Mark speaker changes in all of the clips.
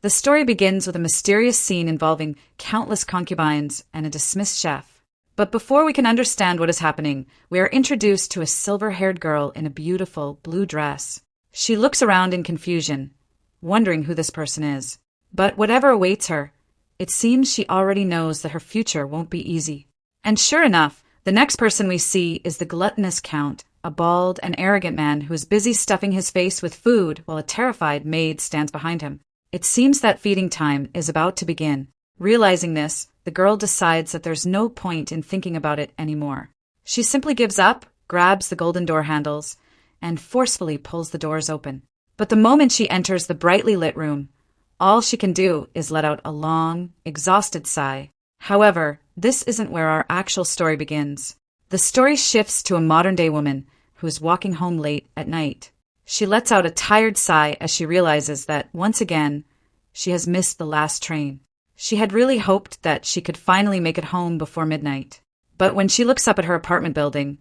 Speaker 1: The story begins with a mysterious scene involving countless concubines and a dismissed chef. But before we can understand what is happening, we are introduced to a silver-haired girl in a beautiful blue dress. She looks around in confusion, wondering who this person is. But whatever awaits her, it seems she already knows that her future won't be easy. And sure enough, the next person we see is the Gluttonous Count, a bald and arrogant man who is busy stuffing his face with food while a terrified maid stands behind him. It seems that feeding time is about to begin. Realizing this, the girl decides that there's no point in thinking about it anymore. She simply gives up, grabs the golden door handles, and forcefully pulls the doors open. But the moment she enters the brightly lit room, all she can do is let out a long, exhausted sigh. However, this isn't where our actual story begins. The story shifts to a modern-day woman who is walking home late at night. She lets out a tired sigh as she realizes that, once again, she has missed the last train. She had really hoped that she could finally make it home before midnight. But when she looks up at her apartment building,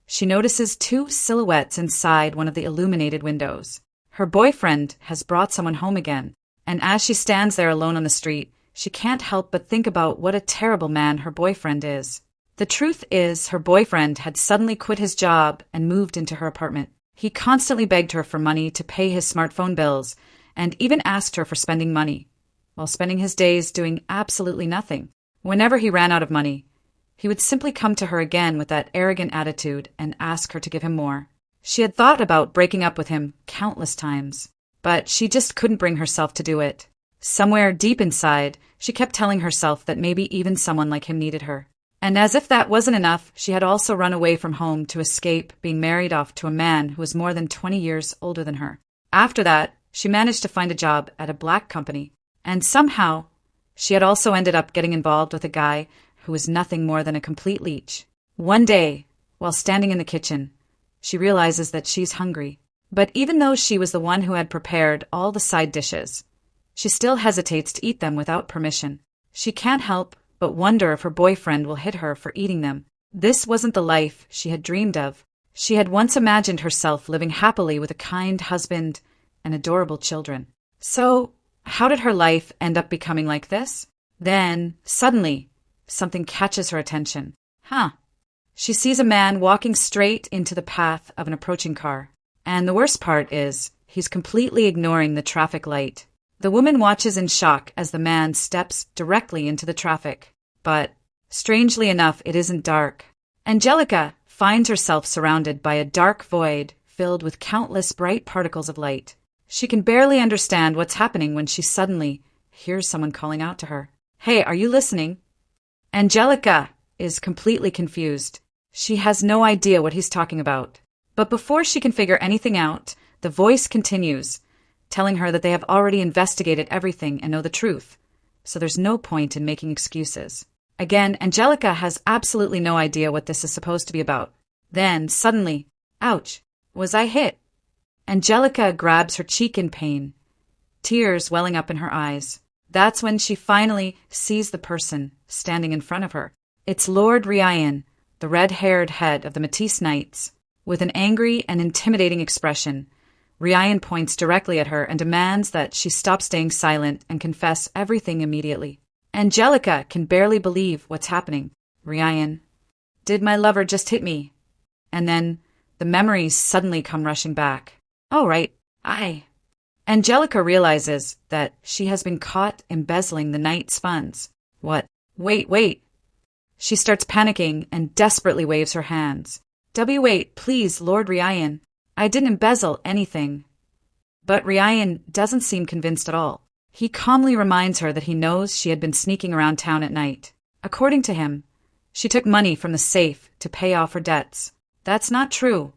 Speaker 1: she notices two silhouettes inside one of the illuminated windows. Her boyfriend has brought someone home again, and as she stands there alone on the street, she can't help but think about what a terrible man her boyfriend is. The truth is, her boyfriend had suddenly quit his job and moved into her apartment. He constantly begged her for money to pay his smartphone bills, and even asked her for spending money, while spending his days doing absolutely nothing. Whenever he ran out of money, he would simply come to her again with that arrogant attitude and ask her to give him more. She had thought about breaking up with him countless times, but she just couldn't bring herself to do it. Somewhere deep inside, she kept telling herself that maybe even someone like him needed her. And as if that wasn't enough, she had also run away from home to escape being married off to a man who was more than 20 years older than her. After that, she managed to find a job at a black company, and somehow, she had also ended up getting involved with a guy who was nothing more than a complete leech. One day, while standing in the kitchen, she realizes that she's hungry. But even though she was the one who had prepared all the side dishes, she still hesitates to eat them without permission. She can't help but wonder if her boyfriend will hit her for eating them. This wasn't the life she had dreamed of. She had once imagined herself living happily with a kind husband and adorable children. So, how did her life end up becoming like this? Then, suddenly, something catches her attention. She sees a man walking straight into the path of an approaching car. And the worst part is, he's completely ignoring the traffic light. The woman watches in shock as the man steps directly into the traffic. But, strangely enough, it isn't dark. Angelica finds herself surrounded by a dark void filled with countless bright particles of light. She can barely understand what's happening when she suddenly hears someone calling out to her. "Hey, are you listening?" Angelica is completely confused. She has no idea what he's talking about. But before she can figure anything out, the voice continues, telling her that they have already investigated everything and know the truth, so there's no point in making excuses. Again, Angelica has absolutely no idea what this is supposed to be about. Then, suddenly, ouch, was I hit? Angelica grabs her cheek in pain, tears welling up in her eyes. That's when she finally sees the person standing in front of her. It's Lord Ryan, the red-haired head of the Matisse Knights. With an angry and intimidating expression, Ryan points directly at her and demands that she stop staying silent and confess everything immediately. Angelica can barely believe what's happening. Ryan, did my lover just hit me? And then the memories suddenly come rushing back. Oh, right, Angelica realizes that she has been caught embezzling the knight's funds. What? Wait. She starts panicking and desperately waves her hands. Wait, please, Lord Ryan. I didn't embezzle anything. But Ryan doesn't seem convinced at all. He calmly reminds her that he knows she had been sneaking around town at night. According to him, she took money from the safe to pay off her debts. That's not true.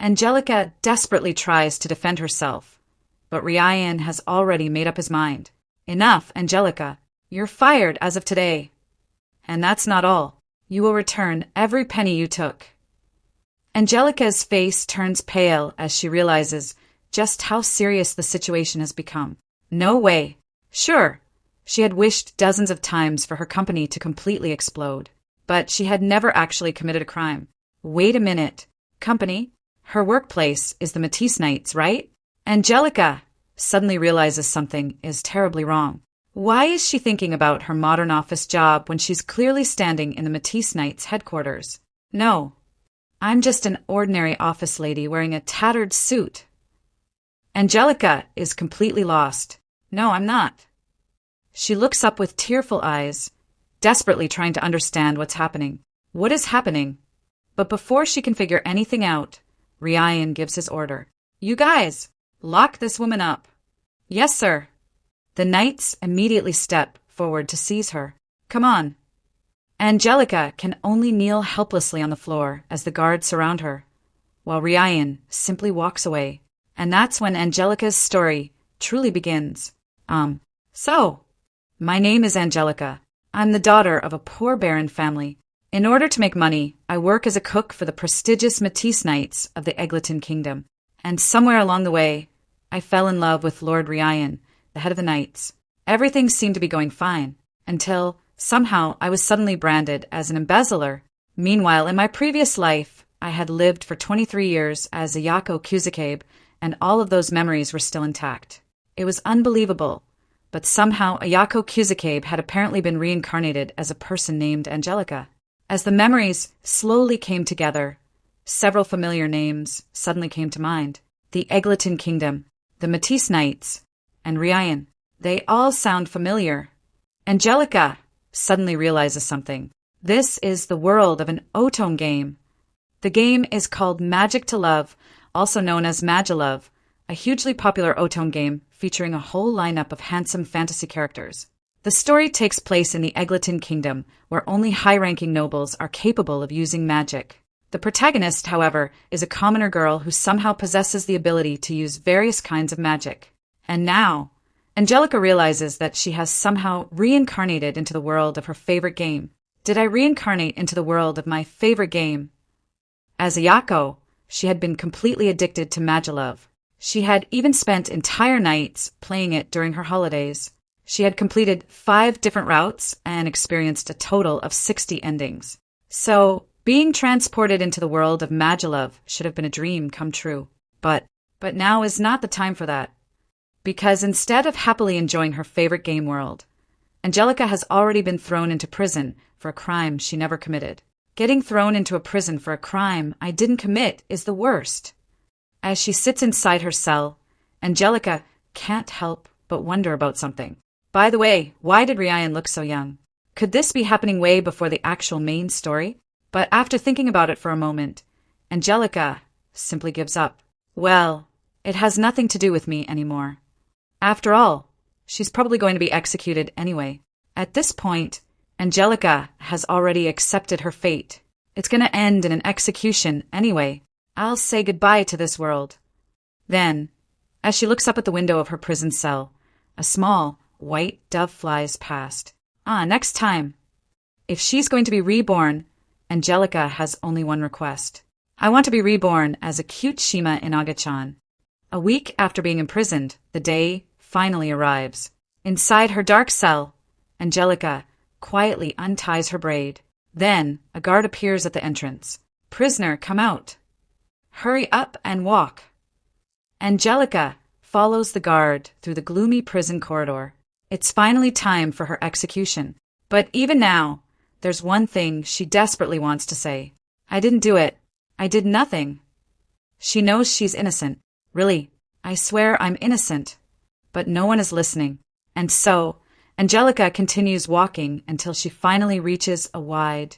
Speaker 1: Angelica desperately tries to defend herself, but Ryan has already made up his mind. Enough, Angelica. You're fired as of today. And that's not all. You will return every penny you took. Angelica's face turns pale as she realizes just how serious the situation has become. No way. Sure, she had wished dozens of times for her company to completely explode, but she had never actually committed a crime. Wait a minute. Company? Her workplace is the Matisse Knights, right? Angelica suddenly realizes something is terribly wrong. Why is she thinking about her modern office job when she's clearly standing in the Matisse Knights headquarters? No, I'm just an ordinary office lady wearing a tattered suit. Angelica is completely lost. No, I'm not. She looks up with tearful eyes, desperately trying to understand what's happening. What is happening? But before she can figure anything out, Ryan gives his order. You guys, lock this woman up. Yes, sir. The knights immediately step forward to seize her. Come on. Angelica can only kneel helplessly on the floor as the guards surround her, while Ryan simply walks away. And that's when Angelica's story truly begins. So, my name is Angelica. I'm the daughter of a poor baron family. In order to make money, I work as a cook for the prestigious Matisse Knights of the Eglutton Kingdom. And somewhere along the way, I fell in love with Lord Ryan, the head of the Knights. Everything seemed to be going fine, until somehow I was suddenly branded as an embezzler. Meanwhile, in my previous life, I had lived for 23 years as Ayako Kuzukabe, and all of those memories were still intact. It was unbelievable, but somehow Ayako Kuzukabe had apparently been reincarnated as a person named Angelica. As the memories slowly came together, several familiar names suddenly came to mind. The Eglutton Kingdom, the Matisse Knights, and Ryan. They all sound familiar. Angelica suddenly realizes something. This is the world of an Otome game. The game is called Magic to Love, also known as Magilove, a hugely popular Otome game featuring a whole lineup of handsome fantasy characters. The story takes place in the Eglutton Kingdom, where only high-ranking nobles are capable of using magic. The protagonist, however, is a commoner girl who somehow possesses the ability to use various kinds of magic. And now, Angelica realizes that she has somehow reincarnated into the world of her favorite game. Did I reincarnate into the world of my favorite game? As Ayako, she had been completely addicted to Magilove. She had even spent entire nights playing it during her holidays. She had completed 5 different routes and experienced a total of 60 endings. So, being transported into the world of Magilove should have been a dream come true. But now is not the time for that. Because instead of happily enjoying her favorite game world, Angelica has already been thrown into prison for a crime she never committed. Getting thrown into a prison for a crime I didn't commit is the worst. As she sits inside her cell, Angelica can't help but wonder about something. By the way, why did Ryan look so young? Could this be happening way before the actual main story? But after thinking about it for a moment, Angelica simply gives up. Well, it has nothing to do with me anymore. After all, she's probably going to be executed anyway. At this point, Angelica has already accepted her fate. It's going to end in an execution anyway. I'll say goodbye to this world. Then, as she looks up at the window of her prison cell, a small, white dove flies past. Next time. If she's going to be reborn, Angelica has only one request. I want to be reborn as a cute Shima Inaga-chan. A week after being imprisoned, the day finally arrives. Inside her dark cell, Angelica quietly unties her braid. Then, a guard appears at the entrance. Prisoner, come out. Hurry up and walk. Angelica follows the guard through the gloomy prison corridor. It's finally time for her execution. But even now, there's one thing she desperately wants to say. I didn't do it. I did nothing. She knows she's innocent. Really, I swear I'm innocent. But no one is listening. And so, Angelica continues walking until she finally reaches a wide,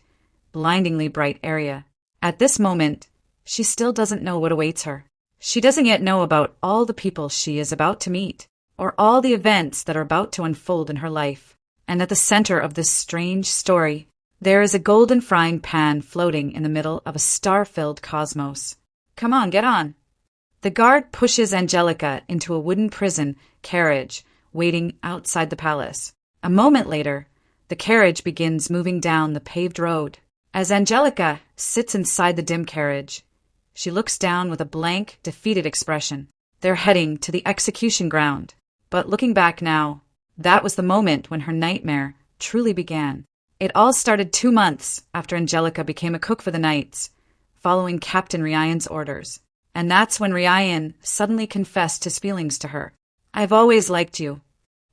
Speaker 1: blindingly bright area. At this moment, she still doesn't know what awaits her. She doesn't yet know about all the people she is about to meet, or all the events that are about to unfold in her life. And at the center of this strange story, there is a golden frying pan floating in the middle of a star-filled cosmos. Come on, get on. The guard pushes Angelica into a wooden prison carriage waiting outside the palace. A moment later, the carriage begins moving down the paved road. As Angelica sits inside the dim carriage, she looks down with a blank, defeated expression. They're heading to the execution ground. But looking back now, that was the moment when her nightmare truly began. It all started 2 months after Angelica became a cook for the Knights, following Captain Ryan's orders. And that's when Ryan suddenly confessed his feelings to her. I've always liked you.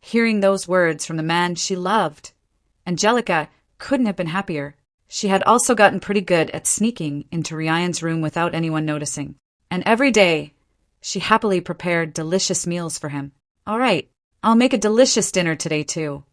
Speaker 1: Hearing those words from the man she loved, Angelica couldn't have been happier. She had also gotten pretty good at sneaking into Ryan's room without anyone noticing. And every day, she happily prepared delicious meals for him. All right, I'll make a delicious dinner today too.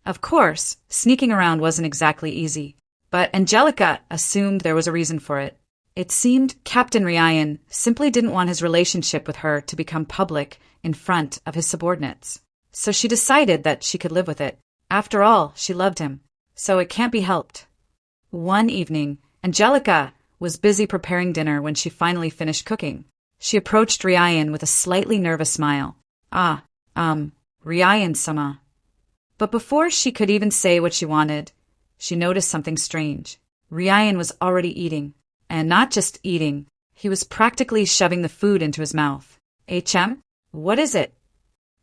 Speaker 1: Of course, sneaking around wasn't exactly easy, but Angelica assumed there was a reason for it. It seemed Captain Ryan simply didn't want his relationship with her to become public in front of his subordinates. So she decided that she could live with it. After all, she loved him, so it can't be helped. One evening, Angelica was busy preparing dinner when she finally finished cooking. She approached Ryan with a slightly nervous smile. Ryan-sama. But before she could even say what she wanted, she noticed something strange. Ryan was already eating. And not just eating, he was practically shoving the food into his mouth. HM? What is it?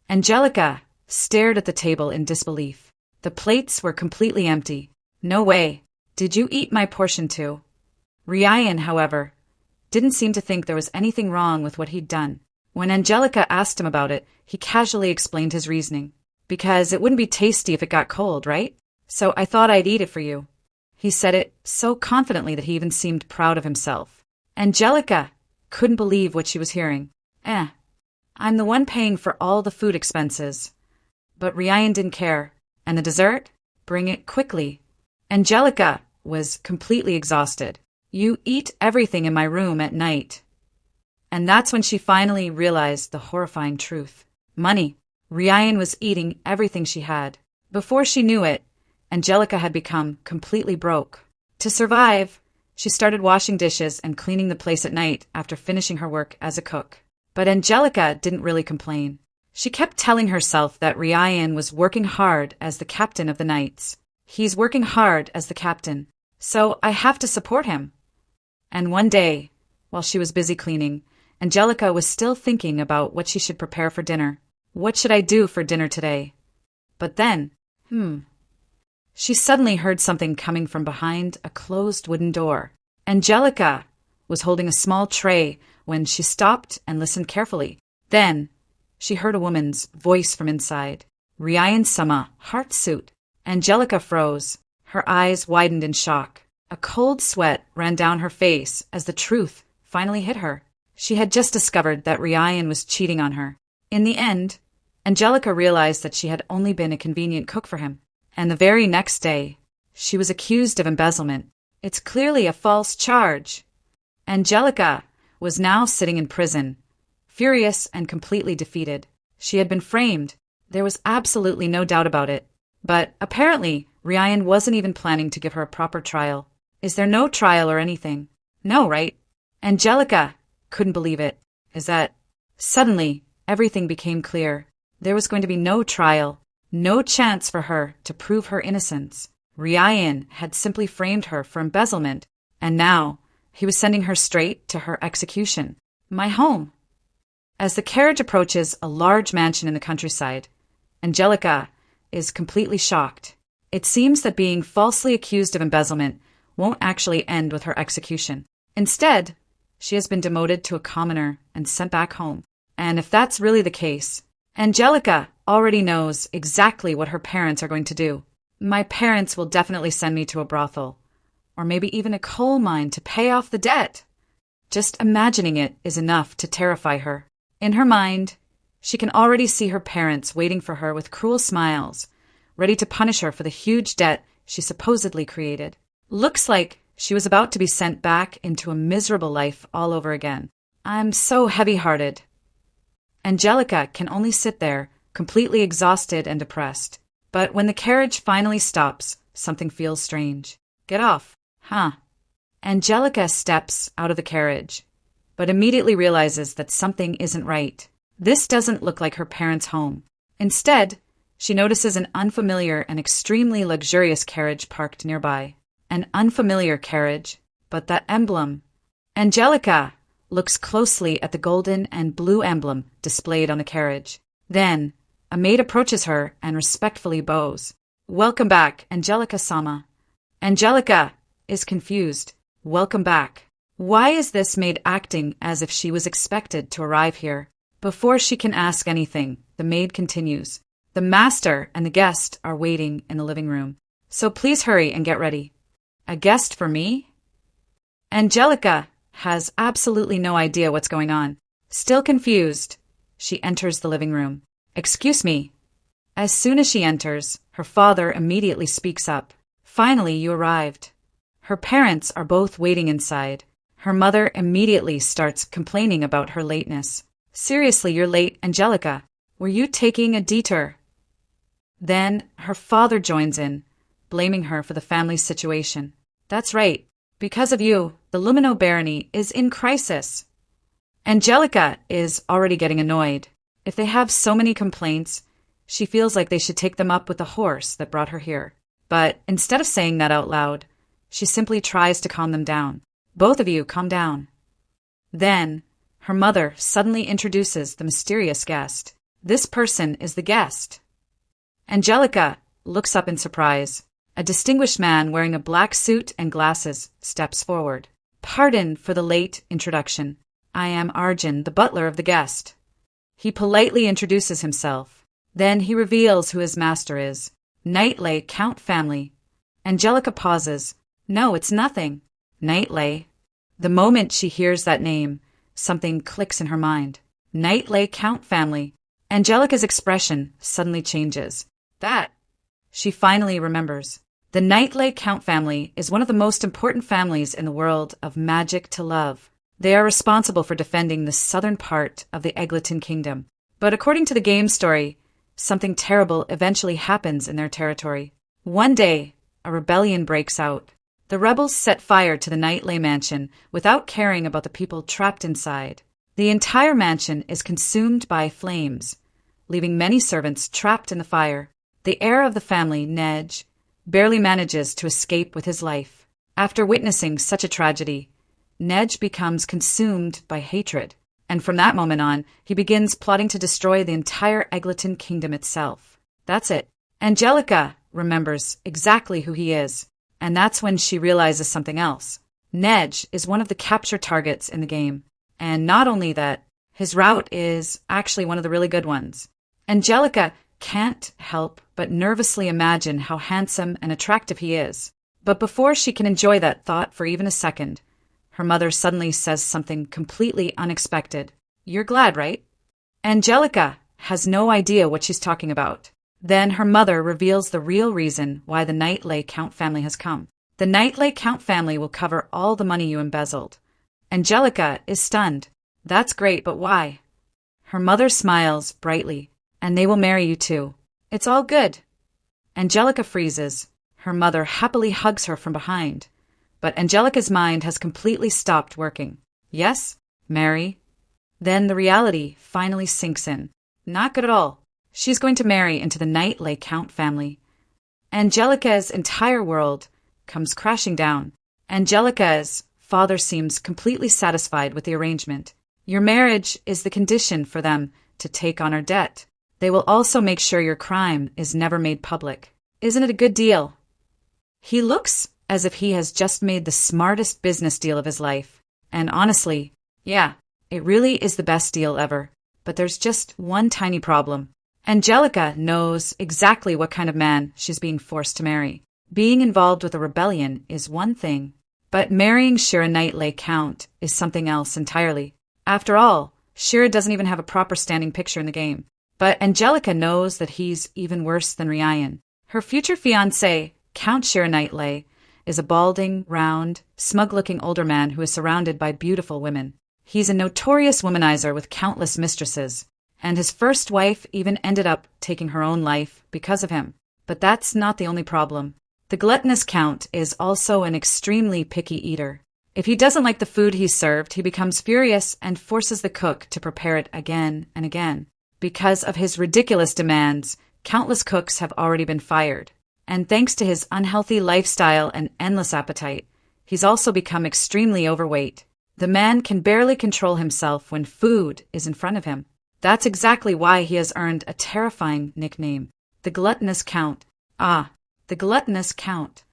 Speaker 1: Angelica stared at the table in disbelief. The plates were completely empty. No way. Did you eat my portion too? Ryan, however, didn't seem to think there was anything wrong with what he'd done. When Angelica asked him about it, he casually explained his reasoning. Because it wouldn't be tasty if it got cold, right? So I thought I'd eat it for you. He said it so confidently that he even seemed proud of himself. Angelica couldn't believe what she was hearing. I'm the one paying for all the food expenses. But Ryan didn't care. And the dessert? Bring it quickly. Angelica was completely exhausted. You eat everything in my room at night. And that's when she finally realized the horrifying truth. Money. Ryan was eating everything she had. Before she knew it, Angelica had become completely broke. To survive, she started washing dishes and cleaning the place at night after finishing her work as a cook. But Angelica didn't really complain. She kept telling herself that Ryan was working hard as the captain of the Knights. He's working hard as the captain, so I have to support him. And one day, while she was busy cleaning, Angelica was still thinking about what she should prepare for dinner. What should I do for dinner today? But then, she suddenly heard something coming from behind a closed wooden door. Angelica was holding a small tray when she stopped and listened carefully. Then, she heard a woman's voice from inside. Ryan-sama, heart suit. Angelica froze. Her eyes widened in shock. A cold sweat ran down her face as the truth finally hit her. She had just discovered that Ryan was cheating on her. In the end, Angelica realized that she had only been a convenient cook for him. And the very next day, she was accused of embezzlement. It's clearly a false charge. Angelica was now sitting in prison, furious and completely defeated. She had been framed. There was absolutely no doubt about it. But apparently, Ryan wasn't even planning to give her a proper trial. Is there no trial or anything? No, right? Angelica couldn't believe it. Is that... Suddenly, everything became clear. There was going to be no trial, no chance for her to prove her innocence. Ryan had simply framed her for embezzlement, and now he was sending her straight to her execution. My home. As the carriage approaches a large mansion in the countryside, Angelica is completely shocked. It seems that being falsely accused of embezzlement won't actually end with her execution. Instead, she has been demoted to a commoner and sent back home. And if that's really the case, Angelica already knows exactly what her parents are going to do. My parents will definitely send me to a brothel, or maybe even a coal mine to pay off the debt. Just imagining it is enough to terrify her. In her mind, she can already see her parents waiting for her with cruel smiles, ready to punish her for the huge debt she supposedly created. Looks like she was about to be sent back into a miserable life all over again. I'm so heavy-hearted. Angelica can only sit there, completely exhausted and depressed. But when the carriage finally stops, something feels strange. Get off. Angelica steps out of the carriage, but immediately realizes that something isn't right. This doesn't look like her parents' home. Instead, she notices an unfamiliar and extremely luxurious carriage parked nearby. An unfamiliar carriage, but that emblem. Angelica looks closely at the golden and blue emblem displayed on the carriage. Then, a maid approaches her and respectfully bows. Welcome back, Angelica-sama. Angelica is confused. Welcome back. Why is this maid acting as if she was expected to arrive here? Before she can ask anything, the maid continues. The master and the guest are waiting in the living room. So please hurry and get ready. A guest for me? Angelica has absolutely no idea what's going on. Still confused, she enters the living room. Excuse me. As soon as she enters, her father immediately speaks up. Finally, you arrived. Her parents are both waiting inside. Her mother immediately starts complaining about her lateness. Seriously, you're late, Angelica. Were you taking a detour? Then her father joins in, blaming her for the family's situation. That's right. Because of you, the Lumino barony is in crisis. Angelica is already getting annoyed. If they have so many complaints, she feels like they should take them up with the horse that brought her here. But instead of saying that out loud, she simply tries to calm them down. Both of you, calm down. Then, her mother suddenly introduces the mysterious guest. This person is the guest. Angelica looks up in surprise. A distinguished man wearing a black suit and glasses steps forward. Pardon for the late introduction. I am Arjun, the butler of the guest. He politely introduces himself. Then he reveals who his master is. Knightley Count family. Angelica pauses. No, it's nothing. Knightley. The moment she hears that name, something clicks in her mind. Knightley Count family. Angelica's expression suddenly changes. That. She finally remembers. The Knightley Count family is one of the most important families in the world of magic to love. They are responsible for defending the southern part of the Eglutton Kingdom. But according to the game story, something terrible eventually happens in their territory. One day, a rebellion breaks out. The rebels set fire to the Knightley mansion without caring about the people trapped inside. The entire mansion is consumed by flames, leaving many servants trapped in the fire. The heir of the family, Nej, barely manages to escape with his life. After witnessing such a tragedy, Nej becomes consumed by hatred, and from that moment on, he begins plotting to destroy the entire Eglutton Kingdom itself. That's it. Angelica remembers exactly who he is, and that's when she realizes something else. Nej is one of the capture targets in the game, and not only that, his route is actually one of the really good ones. Angelica can't help but nervously imagine how handsome and attractive he is. But before she can enjoy that thought for even a second, her mother suddenly says something completely unexpected. You're glad, right? Angelica has no idea what she's talking about. Then her mother reveals the real reason why the Knightley Count family has come. The Knightley Count family will cover all the money you embezzled. Angelica is stunned. That's great, but why? Her mother smiles brightly. And they will marry you too. It's all good. Angelica freezes. Her mother happily hugs her from behind. But Angelica's mind has completely stopped working. Yes? Marry? Then the reality finally sinks in. Not good at all. She's going to marry into the Knightley Count family. Angelica's entire world comes crashing down. Angelica's father seems completely satisfied with the arrangement. Your marriage is the condition for them to take on our debt. They will also make sure your crime is never made public. Isn't it a good deal? He looks as if he has just made the smartest business deal of his life. And honestly, yeah, it really is the best deal ever. But there's just one tiny problem. Angelica knows exactly what kind of man she's being forced to marry. Being involved with a rebellion is one thing, but marrying Shira Knightley Count is something else entirely. After all, Shira doesn't even have a proper standing picture in the game. But Angelica knows that he's even worse than Ryan. Her future fiancé, Count Shira Knightley, is a balding, round, smug-looking older man who is surrounded by beautiful women. He's a notorious womanizer with countless mistresses, and his first wife even ended up taking her own life because of him. But that's not the only problem. The Gluttonous Count is also an extremely picky eater. If he doesn't like the food he's served, he becomes furious and forces the cook to prepare it again and again. Because of his ridiculous demands, countless cooks have already been fired. And thanks to his unhealthy lifestyle and endless appetite, he's also become extremely overweight. The man can barely control himself when food is in front of him. That's exactly why he has earned a terrifying nickname, the Gluttonous Count. Ah, the Gluttonous Count.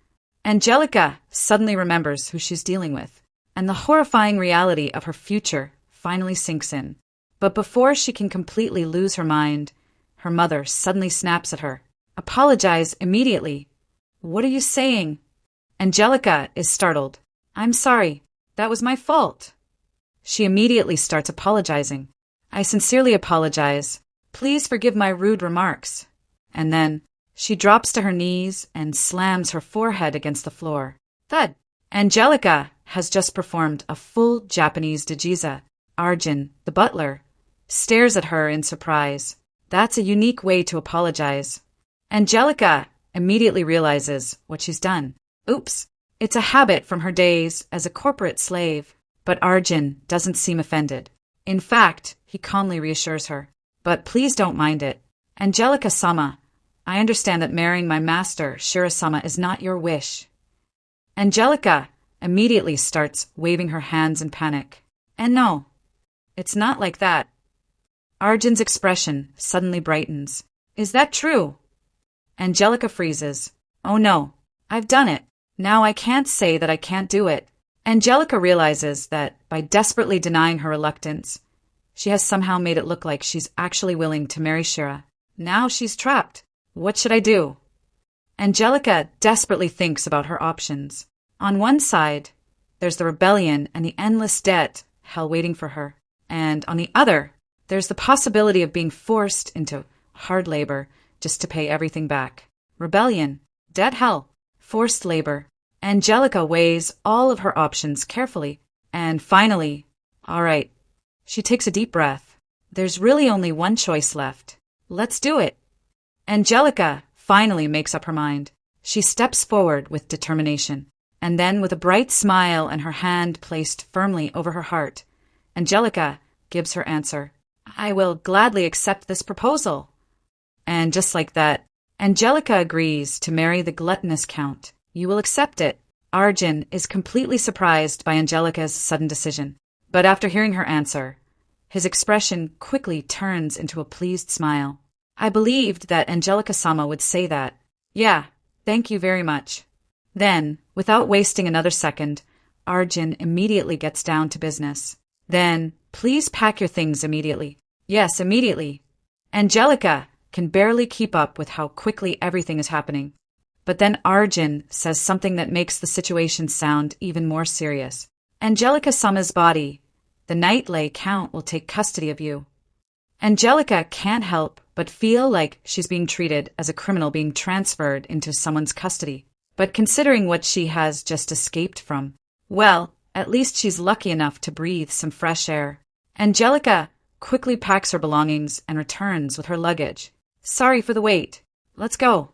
Speaker 1: Angelica suddenly remembers who she's dealing with, and the horrifying reality of her future finally sinks in. But before she can completely lose her mind, her mother suddenly snaps at her. Apologize immediately. What are you saying? Angelica is startled. I'm sorry. That was my fault. She immediately starts apologizing. I sincerely apologize. Please forgive my rude remarks. And then she drops to her knees and slams her forehead against the floor. Thud. Angelica has just performed a full Japanese dejiza. Arjun, the butler, stares at her in surprise. That's a unique way to apologize. Angelica immediately realizes what she's done. Oops. It's a habit from her days as a corporate slave. But Arjun doesn't seem offended. In fact, he calmly reassures her. But please don't mind it. Angelica-sama, I understand that marrying my master, Shira-sama, is not your wish. Angelica immediately starts waving her hands in panic. And no, it's not like that. Arjun's expression suddenly brightens. Is that true? Angelica freezes. Oh no, I've done it. Now I can't say that I can't do it. Angelica realizes that by desperately denying her reluctance, she has somehow made it look like she's actually willing to marry Shira. Now she's trapped. What should I do? Angelica desperately thinks about her options. On one side, there's the rebellion and the endless debt hell waiting for her. And on the other, there's the possibility of being forced into hard labor just to pay everything back. Rebellion, debt hell, forced labor. Angelica weighs all of her options carefully. And finally, all right, she takes a deep breath. There's really only one choice left. Let's do it. Angelica finally makes up her mind. She steps forward with determination. And then, with a bright smile and her hand placed firmly over her heart, Angelica gives her answer. I will gladly accept this proposal. And just like that, Angelica agrees to marry the Gluttonous Count. You will accept it. Arjun is completely surprised by Angelica's sudden decision. But after hearing her answer, his expression quickly turns into a pleased smile. I believed that Angelica-sama would say that. Yeah, thank you very much. Then, without wasting another second, Arjun immediately gets down to business. Then, please pack your things immediately. Yes, immediately. Angelica can barely keep up with how quickly everything is happening. But then Arjun says something that makes the situation sound even more serious. Angelica-sama's body, the Night-Lay Count, will take custody of you. Angelica can't help but feel like she's being treated as a criminal being transferred into someone's custody. But considering what she has just escaped from, well, at least she's lucky enough to breathe some fresh air. Angelica quickly packs her belongings and returns with her luggage. Sorry for the wait. Let's go.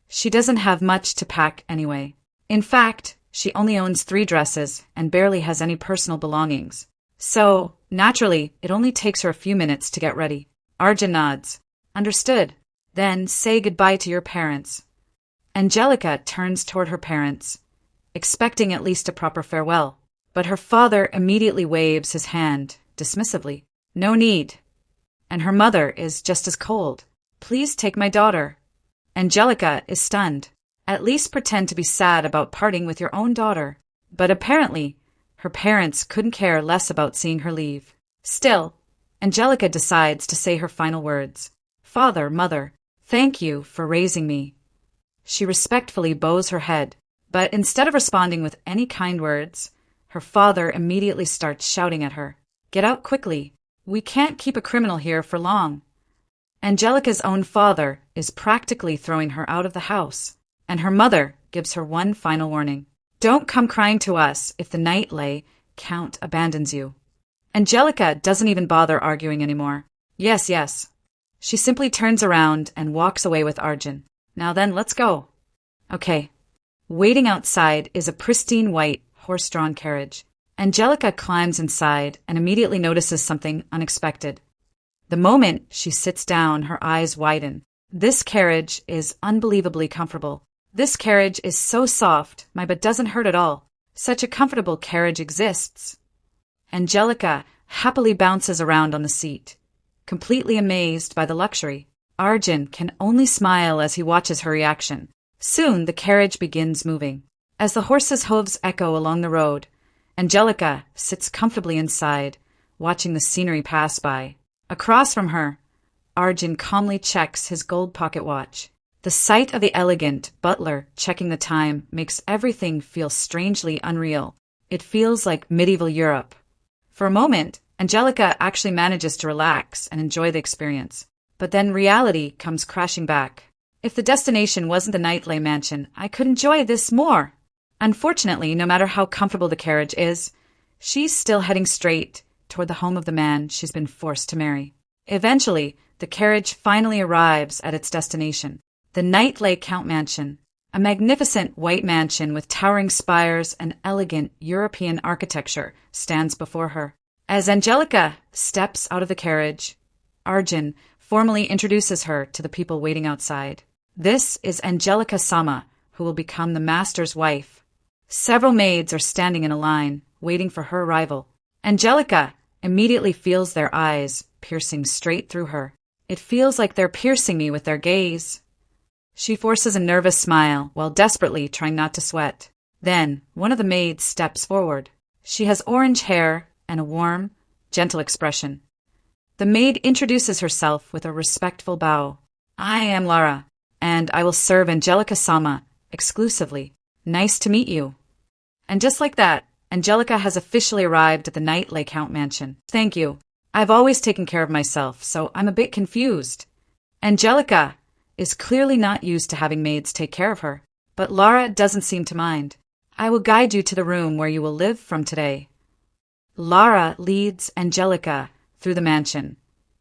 Speaker 1: She doesn't have much to pack anyway. In fact, she only owns 3 dresses and barely has any personal belongings. So, naturally, it only takes her a few minutes to get ready. Arjun nods. Understood. Then say goodbye to your parents. Angelica turns toward her parents, expecting at least a proper farewell. But her father immediately waves his hand, dismissively. No need. And her mother is just as cold. Please take my daughter. Angelica is stunned. At least pretend to be sad about parting with your own daughter. But apparently, her parents couldn't care less about seeing her leave. Still, Angelica decides to say her final words. Father, mother, thank you for raising me. She respectfully bows her head, but instead of responding with any kind words, her father immediately starts shouting at her. Get out quickly. We can't keep a criminal here for long. Angelica's own father is practically throwing her out of the house, and her mother gives her one final warning. Don't come crying to us if the Night-Lay Count abandons you. Angelica doesn't even bother arguing anymore. Yes, yes. She simply turns around and walks away with Arjun. Now then, let's go. Okay. Waiting outside is a pristine white, horse-drawn carriage. Angelica climbs inside and immediately notices something unexpected. The moment she sits down, her eyes widen. This carriage is unbelievably comfortable. This carriage is so soft, my butt doesn't hurt at all. Such a comfortable carriage exists. Angelica happily bounces around on the seat, completely amazed by the luxury. Arjun can only smile as he watches her reaction. Soon the carriage begins moving. As the horse's hooves echo along the road, Angelica sits comfortably inside, watching the scenery pass by. Across from her, Arjun calmly checks his gold pocket watch. The sight of the elegant butler checking the time makes everything feel strangely unreal. It feels like medieval Europe. For a moment, Angelica actually manages to relax and enjoy the experience. But then reality comes crashing back. If the destination wasn't the Knightley mansion, I could enjoy this more. Unfortunately, no matter how comfortable the carriage is, she's still heading straight toward the home of the man she's been forced to marry. Eventually, the carriage finally arrives at its destination, the Knightley Count mansion, a magnificent white mansion with towering spires and elegant European architecture stands before her. As Angelica steps out of the carriage, Arjun formally introduces her to the people waiting outside. This is Angelica Sama, who will become the master's wife. Several maids are standing in a line, waiting for her arrival. Angelica immediately feels their eyes piercing straight through her. It feels like they're piercing me with their gaze. She forces a nervous smile while desperately trying not to sweat. Then, one of the maids steps forward. She has orange hair and a warm, gentle expression. The maid introduces herself with a respectful bow. I am Lara, and I will serve Angelica Sama exclusively. Nice to meet you. And just like that, Angelica has officially arrived at the Knightley Count mansion. Thank you. I've always taken care of myself, so I'm a bit confused. Angelica is clearly not used to having maids take care of her, but Lara doesn't seem to mind. I will guide you to the room where you will live from today. Lara leads Angelica through the mansion,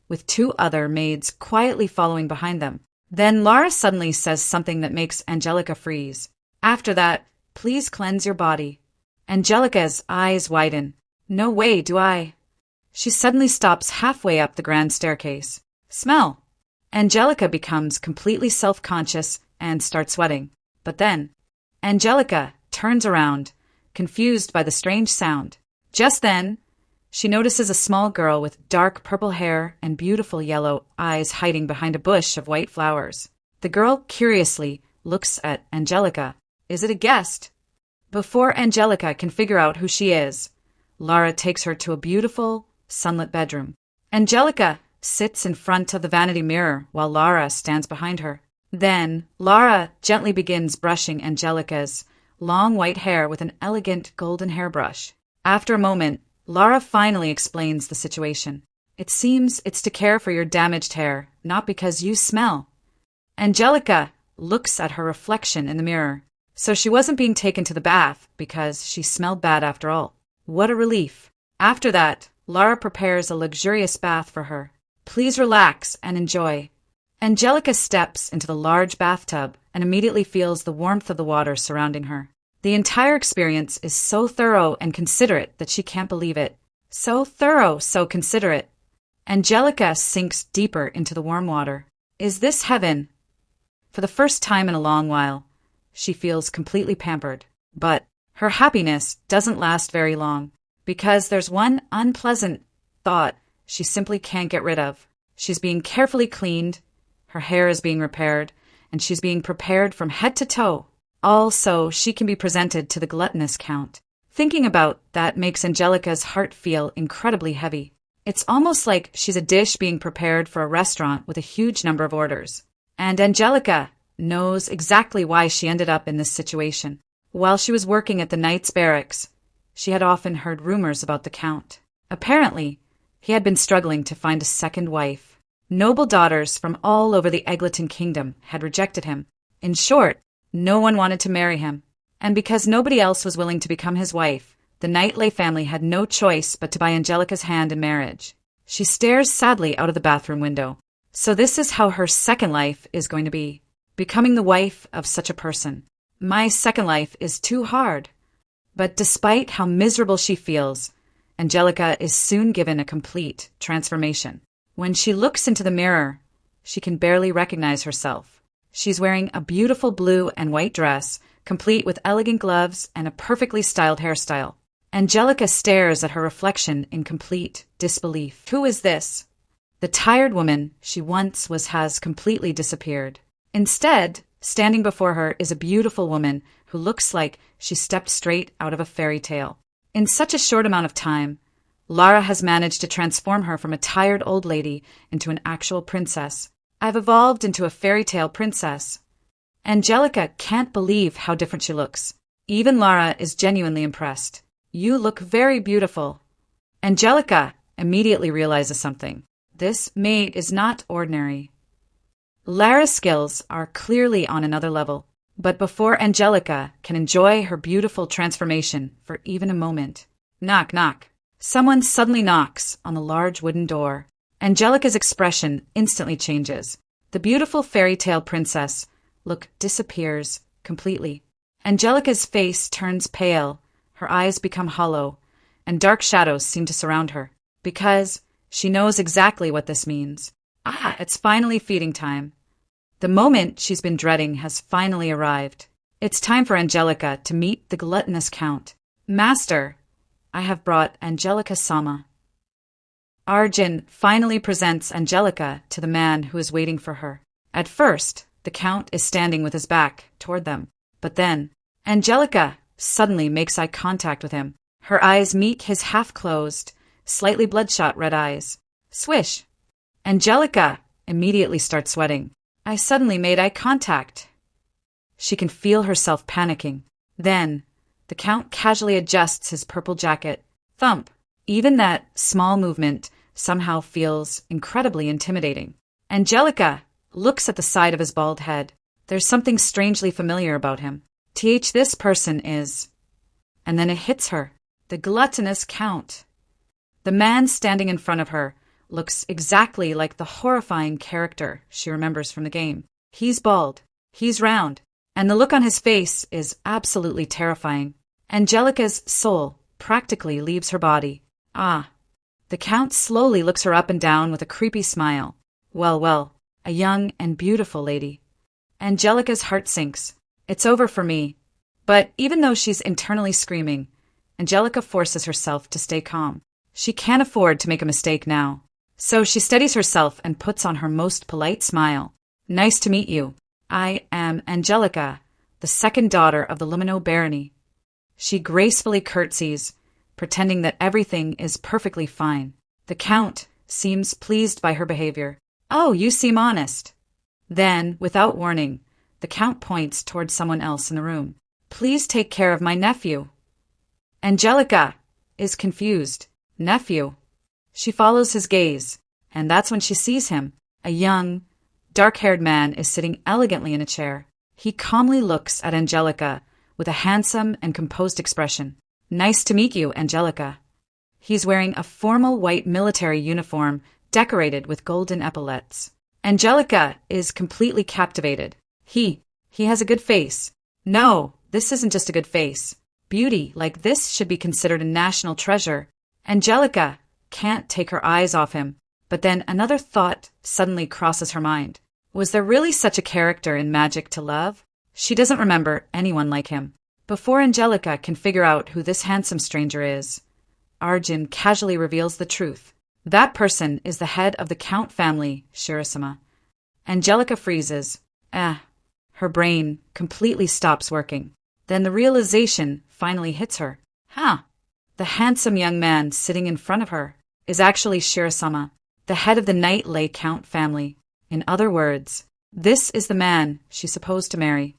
Speaker 1: with two other maids quietly following behind them. Then Lara suddenly says something that makes Angelica freeze. After that, please cleanse your body. Angelica's eyes widen. No way do I. She suddenly stops halfway up the grand staircase. Smell. Angelica becomes completely self-conscious and starts sweating. But then, Angelica turns around, confused by the strange sound. Just then, she notices a small girl with dark purple hair and beautiful yellow eyes hiding behind a bush of white flowers. The girl curiously looks at Angelica. Is it a guest? Before Angelica can figure out who she is, Lara takes her to a beautiful, sunlit bedroom. Angelica sits in front of the vanity mirror while Lara stands behind her. Then, Lara gently begins brushing Angelica's long white hair with an elegant golden hairbrush. After a moment, Lara finally explains the situation. It seems it's to care for your damaged hair, not because you smell. Angelica looks at her reflection in the mirror. So she wasn't being taken to the bath because she smelled bad after all. What a relief. After that, Lara prepares a luxurious bath for her. Please relax and enjoy. Angelica steps into the large bathtub and immediately feels the warmth of the water surrounding her. The entire experience is so thorough and considerate that she can't believe it. So thorough, so considerate. Angelica sinks deeper into the warm water. Is this heaven? For the first time in a long while, she feels completely pampered. But her happiness doesn't last very long, because there's one unpleasant thought she simply can't get rid of. She's being carefully cleaned, her hair is being repaired, and she's being prepared from head to toe, all so she can be presented to the Gluttonous Count. Thinking about that makes Angelica's heart feel incredibly heavy. It's almost like she's a dish being prepared for a restaurant with a huge number of orders. And Angelica knows exactly why she ended up in this situation. While she was working at the Knights' Barracks, she had often heard rumors about the Count. Apparently, he had been struggling to find a second wife. Noble daughters from all over the Eggleton Kingdom had rejected him. In short, no one wanted to marry him. And because nobody else was willing to become his wife, the Knightley family had no choice but to buy Angelica's hand in marriage. She stares sadly out of the bathroom window. So this is how her second life is going to be. Becoming the wife of such a person. My second life is too hard. But despite how miserable she feels, Angelica is soon given a complete transformation. When she looks into the mirror, she can barely recognize herself. She's wearing a beautiful blue and white dress, complete with elegant gloves and a perfectly styled hairstyle. Angelica stares at her reflection in complete disbelief. Who is this? The tired woman she once was has completely disappeared. Instead, standing before her is a beautiful woman who looks like she stepped straight out of a fairy tale. In such a short amount of time, Lara has managed to transform her from a tired old lady into an actual princess. I've evolved into a fairy tale princess. Angelica can't believe how different she looks. Even Lara is genuinely impressed. You look very beautiful. Angelica immediately realizes something. This maid is not ordinary. Lara's skills are clearly on another level. But before Angelica can enjoy her beautiful transformation for even a moment, knock, knock. Someone suddenly knocks on the large wooden door. Angelica's expression instantly changes. The beautiful fairy tale princess look disappears completely. Angelica's face turns pale, her eyes become hollow, and dark shadows seem to surround her. Because she knows exactly what this means. It's finally feeding time. The moment she's been dreading has finally arrived. It's time for Angelica to meet the Gluttonous Count. Master, I have brought Angelica-sama. Arjun finally presents Angelica to the man who is waiting for her. At first, the Count is standing with his back toward them. But then, Angelica suddenly makes eye contact with him. Her eyes meet his half-closed, slightly bloodshot red eyes. Swish! Angelica immediately starts sweating. I suddenly made eye contact. She can feel herself panicking. Then, the Count casually adjusts his purple jacket. Thump! Even that small movement somehow feels incredibly intimidating. Angelica looks at the side of his bald head. There's something strangely familiar about him. This person is... And then it hits her. The Gluttonous Count. The man standing in front of her looks exactly like the horrifying character she remembers from the game. He's bald, he's round, and the look on his face is absolutely terrifying. Angelica's soul practically leaves her body. The Count slowly looks her up and down with a creepy smile. Well, a young and beautiful lady. Angelica's heart sinks. It's over for me. But even though she's internally screaming, Angelica forces herself to stay calm. She can't afford to make a mistake now. So she steadies herself and puts on her most polite smile. Nice to meet you. I am Angelica, the second daughter of the Lumino Barony. She gracefully curtsies, pretending that everything is perfectly fine. The Count seems pleased by her behavior. Oh, you seem honest. Then, without warning, the Count points towards someone else in the room. Please take care of my nephew. Angelica is confused. Nephew? She follows his gaze, and that's when she sees him. A young, dark-haired man is sitting elegantly in a chair. He calmly looks at Angelica with a handsome and composed expression. Nice to meet you, Angelica. He's wearing a formal white military uniform decorated with golden epaulets. Angelica is completely captivated. He has a good face. No, this isn't just a good face. Beauty like this should be considered a national treasure. Angelica can't take her eyes off him, but then another thought suddenly crosses her mind. Was there really such a character in Magic to love? She doesn't remember anyone like him. Before Angelica can figure out who this handsome stranger is, Arjun casually reveals the truth. That person is the head of the Count family, Shirasama. Angelica freezes. Her brain completely stops working. Then the realization finally hits her. The handsome young man sitting in front of her is actually Shirasama, the head of the Knight Count family. In other words, this is the man she's supposed to marry.